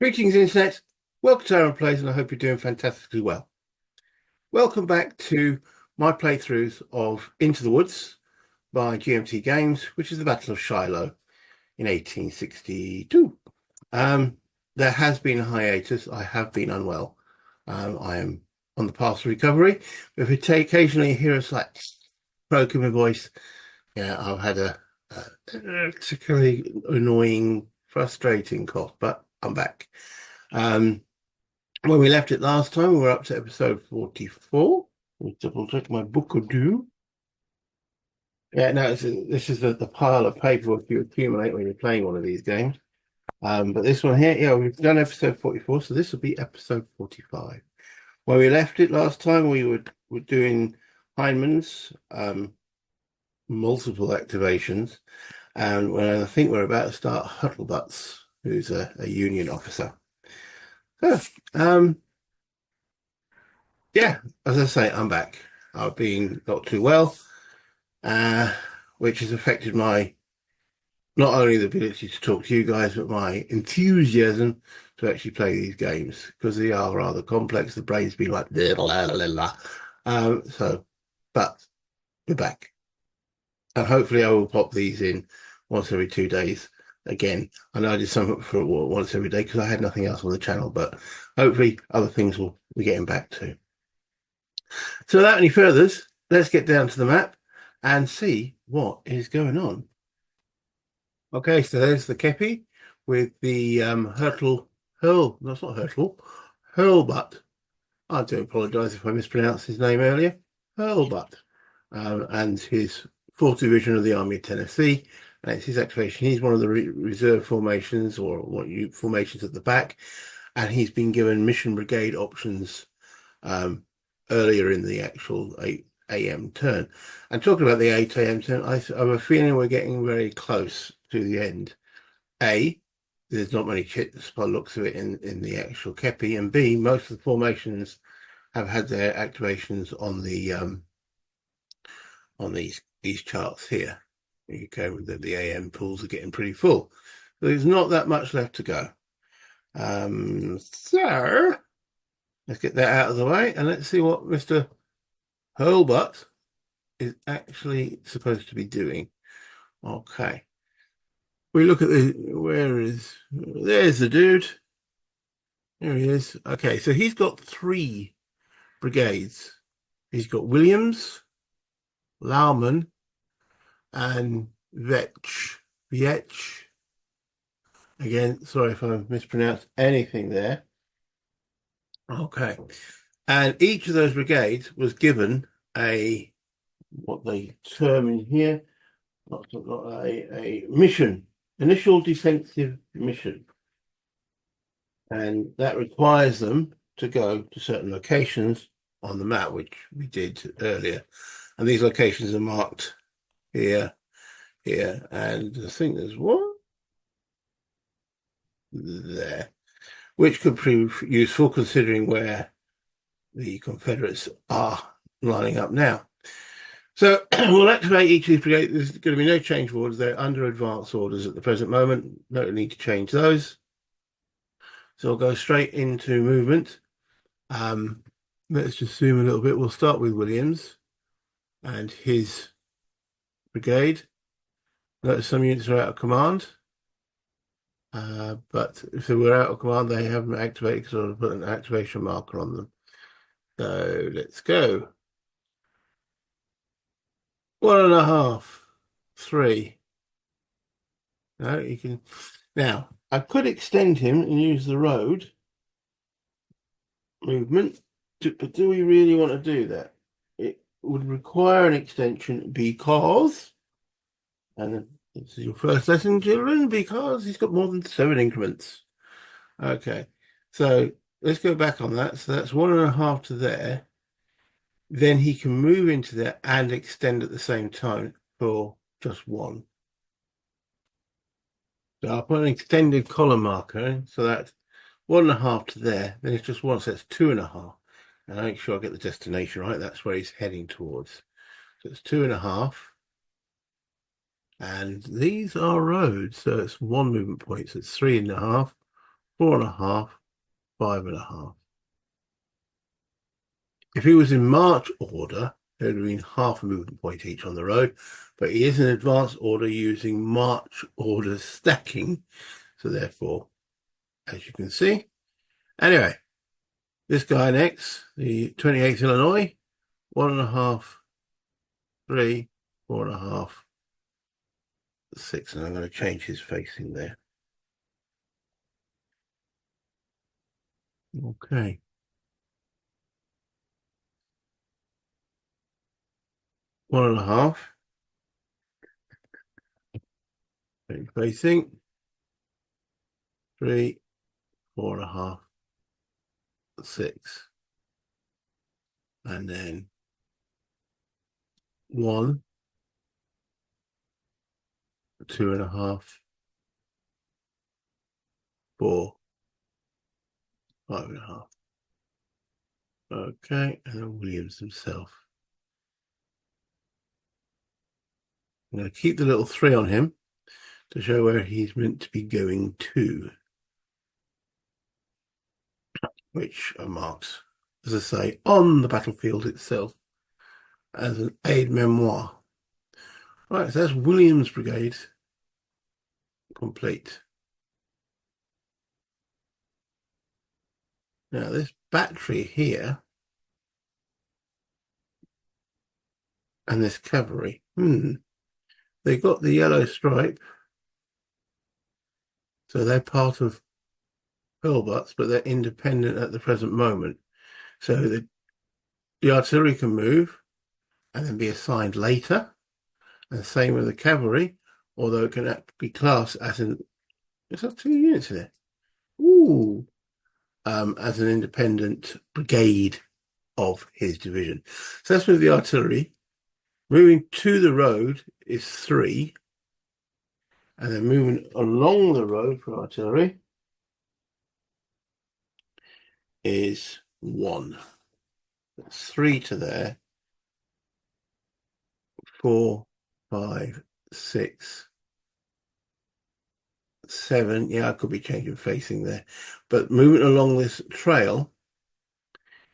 Greetings, Internet. Welcome to Aaron Plays, and I hope you're doing fantastically well. Welcome back to my playthroughs of Into the Woods by GMT Games, which is the Battle of Shiloh in 1862. There has been a hiatus. I have been unwell. I am on the path to recovery. But if you occasionally hear a slight croak in my voice, yeah, I've had a particularly annoying, frustrating cough, but I'm back. Um, when we left it last time, we were up to episode 44. Let me double check my book or do. Yeah, no, this is the pile of paperwork you accumulate when you're playing one of these games. But this one here, yeah, we've done episode 44, so this will be episode 45. Where we left it last time, we were doing Heineman's multiple activations, and when I think we're about to start Hurlbut's, who's a Union officer. So, yeah, as I say, I'm back. I've been not too well, which has affected my not only the ability to talk to you guys, but my enthusiasm to actually play these games because they are rather complex. The brain's been like, blah, blah, blah, blah. But we're back, and hopefully I will pop these in once every 2 days. Again, I know I did something for once every day because I had nothing else on the channel, but hopefully other things will be getting back to. So without any furthers, let's get down to the map and see what is going on. Okay, so there's the Kepi with the that's not Hurlbut. I do apologise if I mispronounced his name earlier. Hurlbut, and his 4th Division of the Army of Tennessee. And it's his activation. He's one of the reserve formations or formations at the back, and he's been given mission brigade options earlier in the actual 8 a.m. turn. And talking about the 8 a.m. turn, I have a feeling we're getting very close to the end. A, there's not many chips by the looks of it in the actual Kepi, and B, most of the formations have had their activations on the on these charts here. Okay, the AM pools are getting pretty full. So there's not that much left to go. So let's get that out of the way and let's see what Mr. Hurlbut is actually supposed to be doing. Okay. We look at there's the dude. There he is. Okay, so he's got 3 brigades. He's got Williams, Lauman, and Vetch. Again, sorry if I mispronounced anything there. Okay. And each of those brigades was given what they term in here, not a mission, initial defensive mission. And that requires them to go to certain locations on the map, which we did earlier. And these locations are marked here, and I think there's one there, which could prove useful considering where the Confederates are lining up now. So we'll activate each of these brigades. There's going to be no change of orders. They're under advance orders at the present moment. No need to change those. So I'll go straight into movement. Let's just zoom a little bit. We'll start with Williams and his brigade. Notice some units are out of command. But if they were out of command, they haven't activated because I'll put an activation marker on them. So let's go. 1.5, 3. No, you can. Now, I could extend him and use the road movement, but do we really want to do that? It would require an extension because, and this is your first lesson, children, because he's got more than 7 increments. Okay, so let's go back on that. So that's 1.5 to there. Then he can move into there and extend at the same time for just 1. So I'll put an extended column marker, so that's 1.5 to there. Then it's just 1, so that's 2.5. And I make sure I get the destination right. That's where he's heading towards. So it's 2.5. And these are roads, so it's 1 movement point. So it's 3.5, 4.5, 5.5. If he was in march order, there would have been half a movement point each on the road, but he is in advanced order using march order stacking. So therefore, as you can see, anyway, this guy next, the 28th Illinois, 1.5, 3, 4.5, 6, and I'm going to change his facing there. Okay. 1.5, facing, 3, 4.5, 6, and then 1, 2.5, 4, 5.5. Okay, and then Williams himself. I'm going to keep the little 3 on him to show where he's meant to be going to, which are marked, as I say, on the battlefield itself as an aide-memoire. Right, so that's Williams' brigade complete. Now, this battery here and this cavalry, they got the yellow stripe, so they're part of Hurlbuts, but they're independent at the present moment. So the artillery can move and then be assigned later, and same with the cavalry, although it can be classed as an, it's got 2 units there. Ooh, as an independent brigade of his division. So that's with the artillery. Moving to the road is 3, and then moving along the road for artillery is 1. That's 3 to there. 4, 5, 6, 7. Yeah, I could be changing facing there, but moving along this trail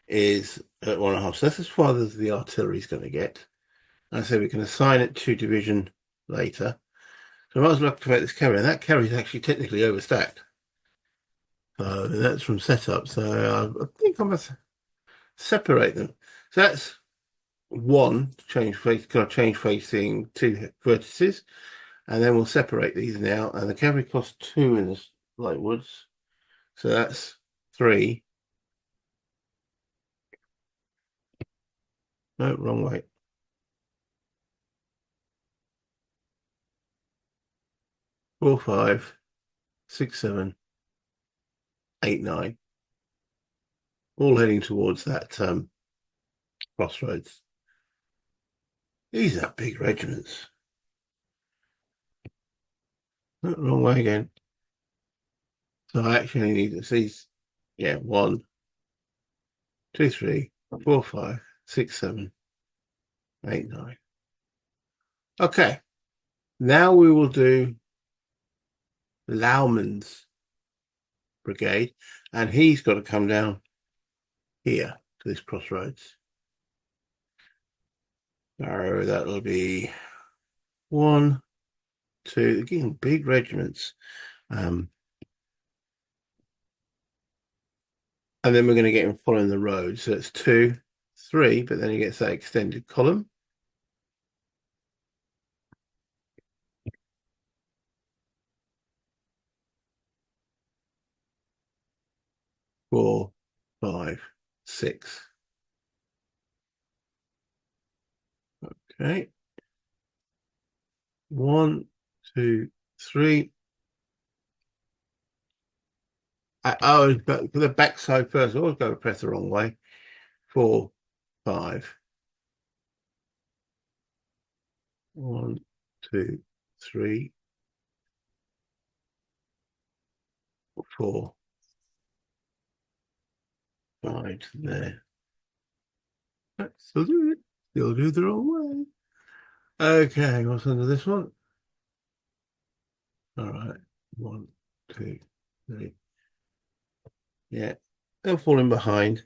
is at 1.5. So that's as far as the artillery is going to get. And I say we can assign it to division later. So I might as well activate this carry, and that carry is actually technically overstacked. So that's from setup. So I think I must separate them. So that's 1 to change face, got to change facing 2 vertices, and then we'll separate these now. And the cavalry costs 2 in this light woods, so that's 3. No, wrong way. 4, 5, 6, 7, 8, 9. All heading towards that crossroads. These are big regiments. No, wrong way again. So I actually need to see, yeah, 1, 2, 3, 4, 5, 6, 7, 8, 9. Okay, now we will do Lauman's brigade, and he's got to come down here to this crossroads. So that'll be 1, 2, again, big regiments. And then we're going to get him following the road. So it's 2, 3, but then he gets that extended column. 4, 5, 6. Okay. 1, 2, 3. Oh, the backside first. I always go to press the wrong way. 4, 5. 1, 2, 3, 4, 5 there. Still do it. Still do the wrong way. Okay, what's under this one? All right. 1, 2, 3. Yeah, they'll fall in behind.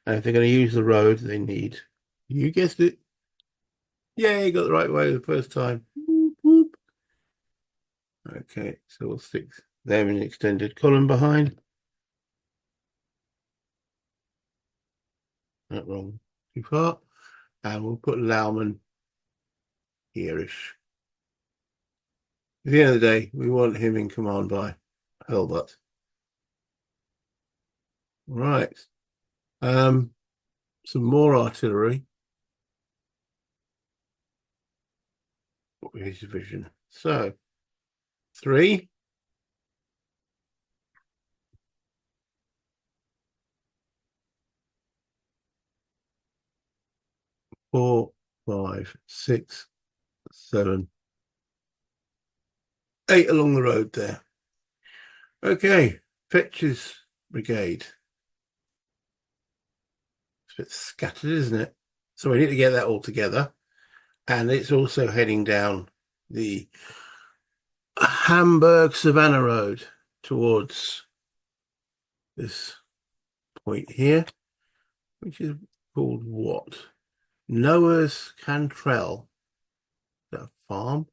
And if they're going to use the road, they need, you guessed it. Yeah, you got the right way the first time. Whoop, whoop. Okay, so we'll stick them in extended column behind. Not wrong. Too far. And we'll put Lauman here-ish. At the end of the day, we want him in command by Hurlbut. Right. Some more artillery. His division. So 3, 4, 5, 6, 7, 8 along the road there. Okay, Fetch's brigade. It's a bit scattered, isn't it? So we need to get that all together. And it's also heading down the Hamburg Savannah Road towards this point here, which is called what? Noah's Cantrell. Is that a farm?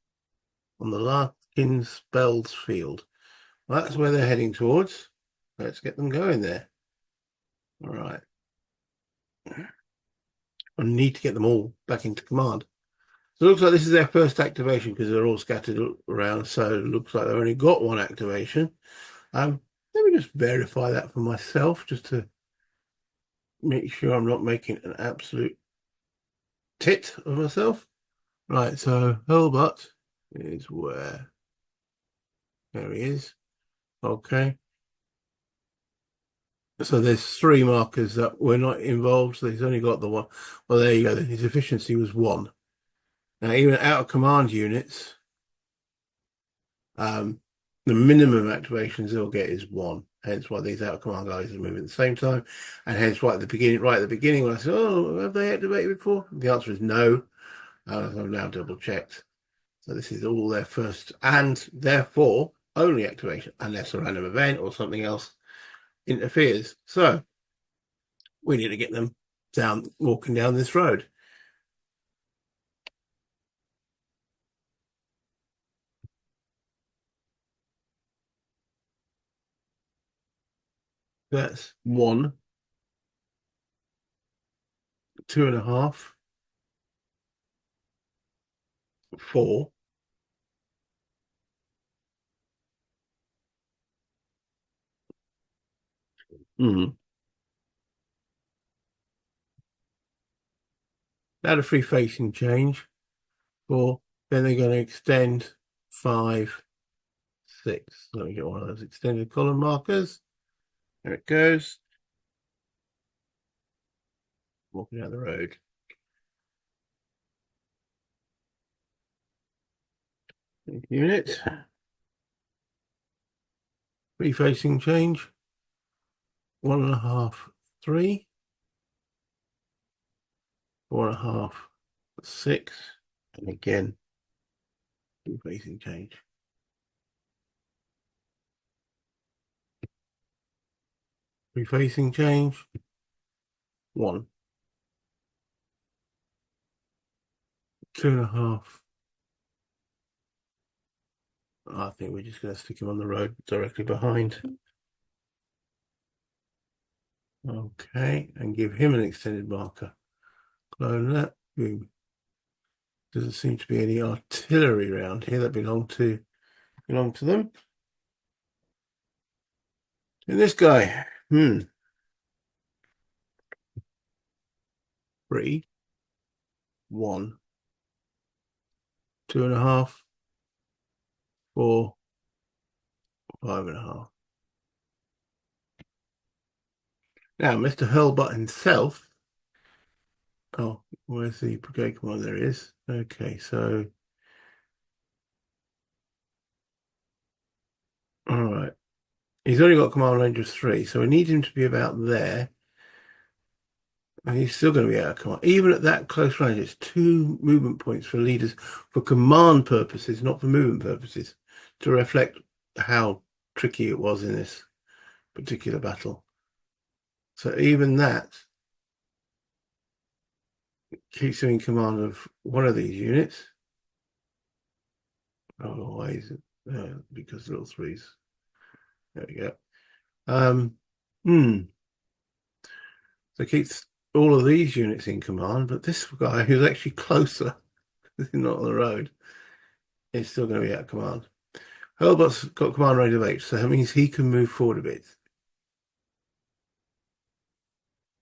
On the Larkins Bells field. Well, that's where they're heading towards. Let's get them going there. All right. I need to get them all back into command. So it looks like this is their first activation because they're all scattered around. So it looks like they've only got one activation. Let me just verify that for myself, just to make sure I'm not making an absolute tit of myself. Right, so Hurlbut is where? There he is. Okay. So there's 3 markers that were not involved. So he's only got the one. Well, there you go. His efficiency was 1. Now, even out of command units, the minimum activations they'll get is 1. Hence why these out of command guys are moving at the same time. And hence why at the beginning, right at the beginning, when I said, oh, have they activated before? The answer is no. I've now double checked. So this is all their first and therefore only activation, unless a random event or something else interferes. So we need to get them walking down this road. That's 1, 2.5, 4. That a free facing change. 4. Then they're going to extend 5, 6. Let me get one of those extended column markers. There it goes. Walking down the road. Unit. Free facing change. 1.5, 3. 4.5, 6. And again, free facing change. Free facing change. 1. 2.5. I think we're just going to stick him on the road directly behind. Okay, and give him an extended marker. Clone that. Boom. Doesn't seem to be any artillery around here that belong to them. And this guy, 3, 1, 2.5, 4, 5.5. Now, Mr. Hurlbut himself. Oh, where's the brigade commander? There he is. Okay, so all right. He's only got command range of 3, so we need him to be about there. And he's still going to be out of command. Even at that close range, it's 2 movement points for leaders for command purposes, not for movement purposes, to reflect how tricky it was in this particular battle. So even that keeps him in command of one of these units. Oh, why is it? Because little threes. There we go. Um, hmm. So it keeps all of these units in command, but this guy who's actually closer, not on the road, is still going to be out of command. Hurlbut's got command range of 8, so that means he can move forward a bit.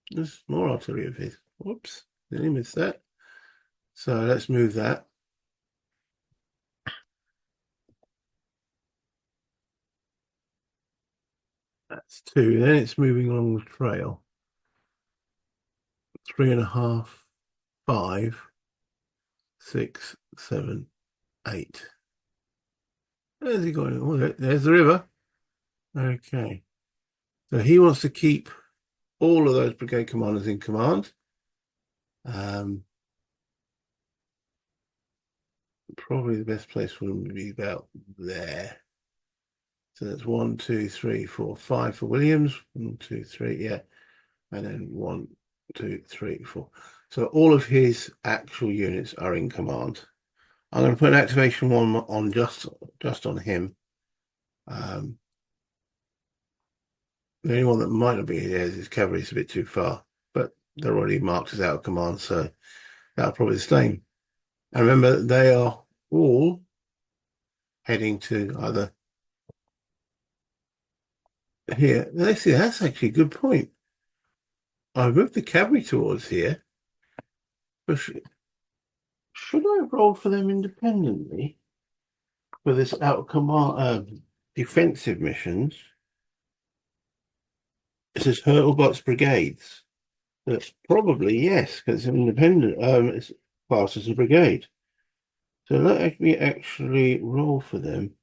There's more artillery of his. Whoops, did he miss that? So let's move that. That's 2. Then it's moving along the trail. 3.5, 5, 6, 7, 8. Where's he going? Oh, there's the river. Okay. So he wants to keep all of those brigade commanders in command. Probably the best place for them would be about there. So that's 1, 2, 3, 4, 5 for Williams. 1, 2, 3, yeah. And then 1, 2, 3, 4. So all of his actual units are in command. I'm going to put an activation 1 on just on him. The only one that might not be here is his cavalry. Is a bit too far, but they're already marked as out of command, so that'll probably stay. And remember, they are all heading to either here. Let's see, that's actually a good point. I moved the cavalry towards here, but should I have rolled for them independently for this out of command defensive missions? It says Hurlbut's brigades. That's probably yes, because it's independent. It's classed as a brigade. So let me actually roll for them.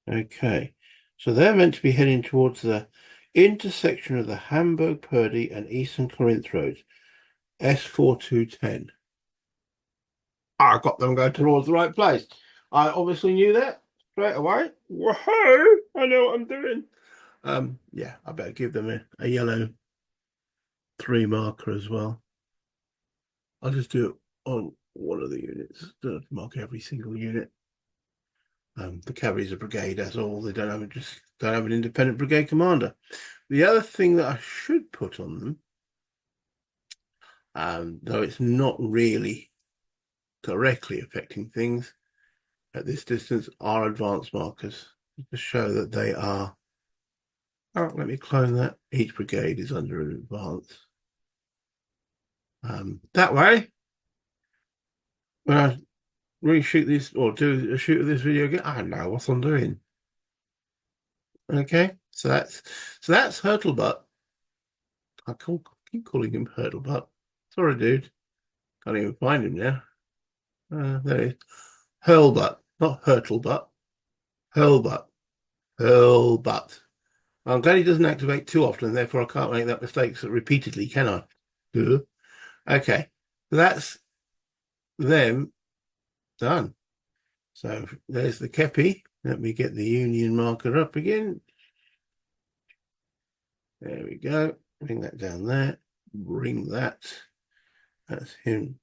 Okay, so they're meant to be heading towards the intersection of the Hamburg, Purdy, and Eastern Corinth roads, S4210. I got them going towards the right place. I obviously knew that straight away. Whoa! I know what I'm doing. Yeah, I better give them a yellow 3 marker as well. I'll just do it on one of the units. Don't have to mark every single unit. The cavalry's a brigade, that's all. They don't have an independent brigade commander. The other thing that I should put on them, though it's not really directly affecting things at this distance, are advanced markers to show that they are. Oh, let me clone that. Each brigade is under an advance. That way, when I reshoot this or do a shoot of this video again, I know what I'm doing. Okay, so that's Hurlbut. I keep calling him Hurlbut. Sorry, dude. Can't even find him now. There he is. Hurlbut, not Hurtlebut. Hurlbut. Hurlbut. I'm glad he doesn't activate too often, therefore I can't make that mistake repeatedly, can I? Good. Okay, that's them done. So there's the kepi. Let me get the union marker up again. There we go. Bring that down there. Bring that. That's him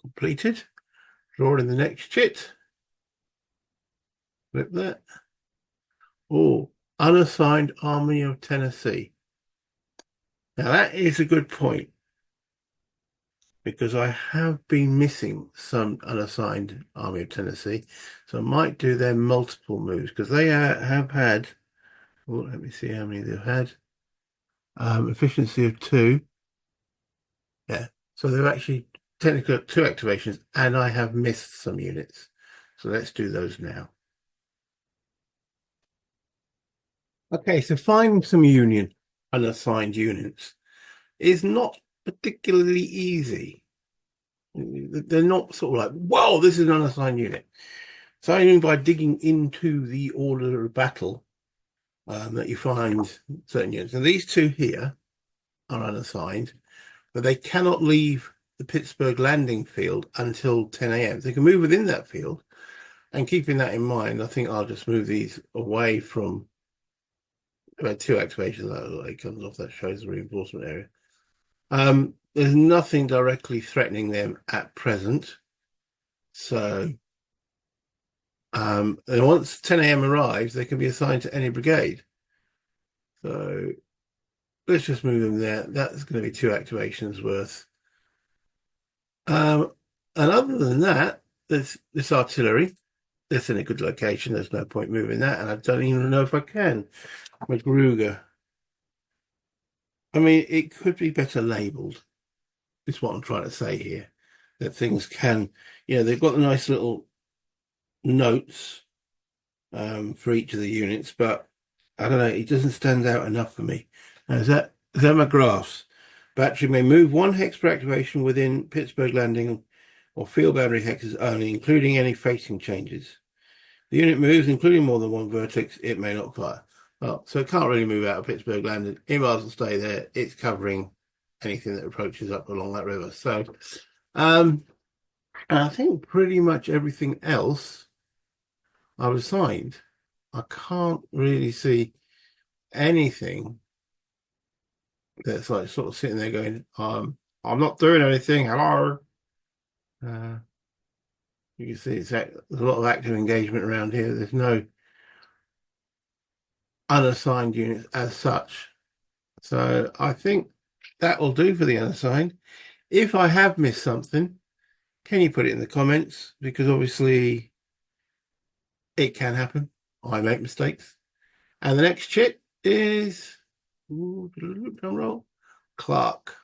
completed. Draw in the next chit. Flip that. Oh, unassigned Army of Tennessee. Now that is a good point, because I have been missing some unassigned Army of Tennessee. So I might do their multiple moves, because they have had, well, let me see how many they've had. Efficiency of 2. Yeah. So they've actually technically got 2 activations, and I have missed some units. So let's do those now. Okay, so finding some union unassigned units is not particularly easy. They're not sort of like, whoa, this is an unassigned unit. So I mean by digging into the order of battle that you find certain units. And these 2 here are unassigned, but they cannot leave the Pittsburgh landing field until 10 a.m. They can move within that field. And keeping that in mind, I think I'll just move these away from about two activations that it comes off. That shows the reinforcement area. There's nothing directly threatening them at present. So and once 10 a.m. arrives, they can be assigned to any brigade. So let's just move them there. That's going to be two activations worth. Um, and other than that, there's this artillery. That's in a good location. There's no point moving that, and I don't even know if I can. Magruger. I mean, it could be better labelled, is what I'm trying to say here. That things can, they've got the nice little notes for each of the units, but I don't know, it doesn't stand out enough for me. Now, is that my graphs? Battery may move one hex per activation within Pittsburgh Landing or field boundary hexes only, including any facing changes. The unit moves, including more than one vertex, it may not fire. Well, so it can't really move out of Pittsburgh Landing. It might as well stay there. It's covering anything that approaches up along that river. So, I think pretty much everything else I've assigned. I can't really see anything that's like sort of sitting there going, I'm not doing anything. Hello. Uh, you can see there's a lot of active engagement around here. There's no unassigned units as such. So I think that will do for the unassigned. If I have missed something, can you put it in the comments? Because obviously it can happen. I make mistakes. And the next chit is drum roll. Clark.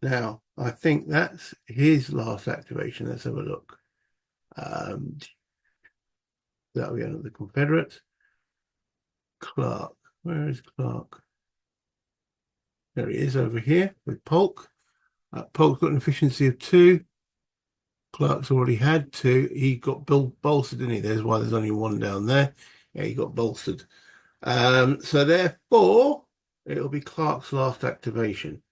Now, I think that's his last activation. Let's have a look. That'll be under the Confederate. Clark. Where is Clark? There he is over here with Polk. Polk's got an efficiency of 2. Clark's already had 2. He got bolstered, didn't he? There's why there's only 1 down there. Yeah, he got bolstered. So therefore, it'll be Clark's last activation.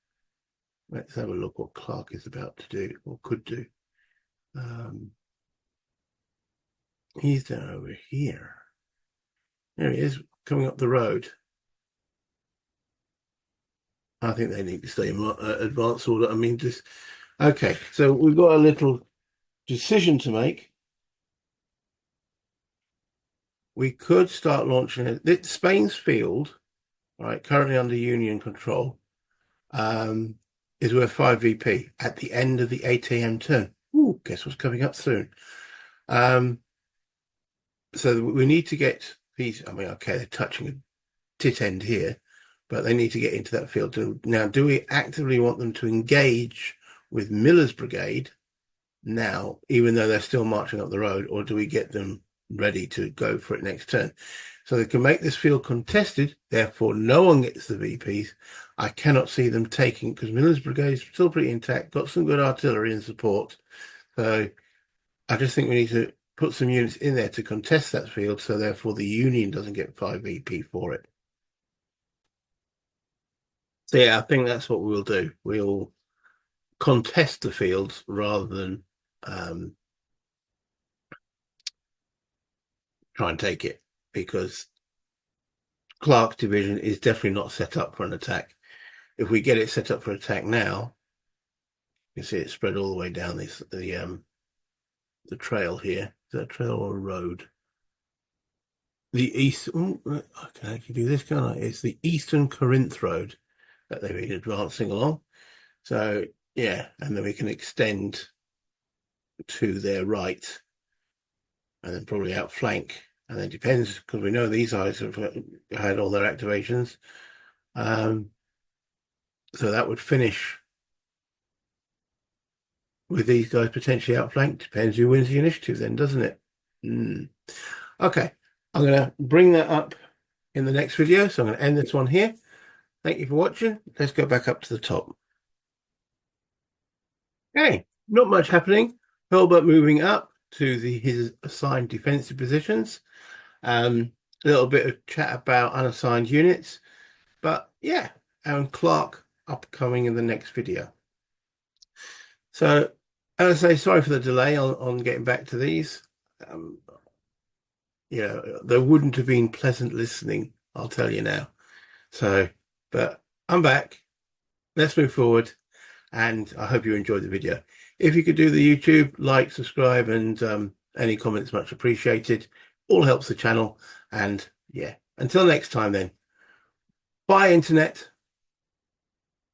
Let's have a look what Clark is about to do or could do. He's down over here. There he is, coming up the road. I think they need to stay in advance order. I mean, just okay. So we've got a little decision to make. We could start launching it. Spain's field, right, currently under Union control, is worth 5 VP at the end of the 8 a.m. turn. Ooh, guess what's coming up soon? So we need to get these. I mean, okay, they're touching a tit end here, but they need to get into that field. Now, do we actively want them to engage with Miller's brigade now, even though they're still marching up the road, or do we get them ready to go for it next turn? So they can make this field contested, therefore no one gets the VPs. I cannot see them taking, because Miller's brigade is still pretty intact, got some good artillery and support. So I just think we need to put some units in there to contest that field, so therefore the Union doesn't get 5 VP for it. So yeah, I think that's what we'll do. We'll contest the fields rather than try and take it, because Clark's division is definitely not set up for an attack. If we get it set up for attack now, you see it spread all the way down the trail here. Is that a trail or a road? The east. I can actually do this, can't I? It's the Eastern Corinth Road that they've been advancing along. So yeah, and then we can extend to their right, and then probably outflank. And then it depends, because we know these guys have had all their activations. So that would finish with these guys potentially outflanked. Depends who wins the initiative then, doesn't it? Okay, I'm going to bring that up in the next video. So I'm going to end this one here. Thank you for watching. Let's go back up to the top. Okay, not much happening. Hurlbut moving up to his assigned defensive positions. A little bit of chat about unassigned units. But yeah, and Clark upcoming in the next video. So, as I say, sorry for the delay on getting back to these. there wouldn't have been pleasant listening, I'll tell you now. So, but I'm back. Let's move forward. And I hope you enjoyed the video. If you could do the YouTube, like, subscribe, and any comments much appreciated. All helps the channel. And yeah, until next time then. Bye, Internet.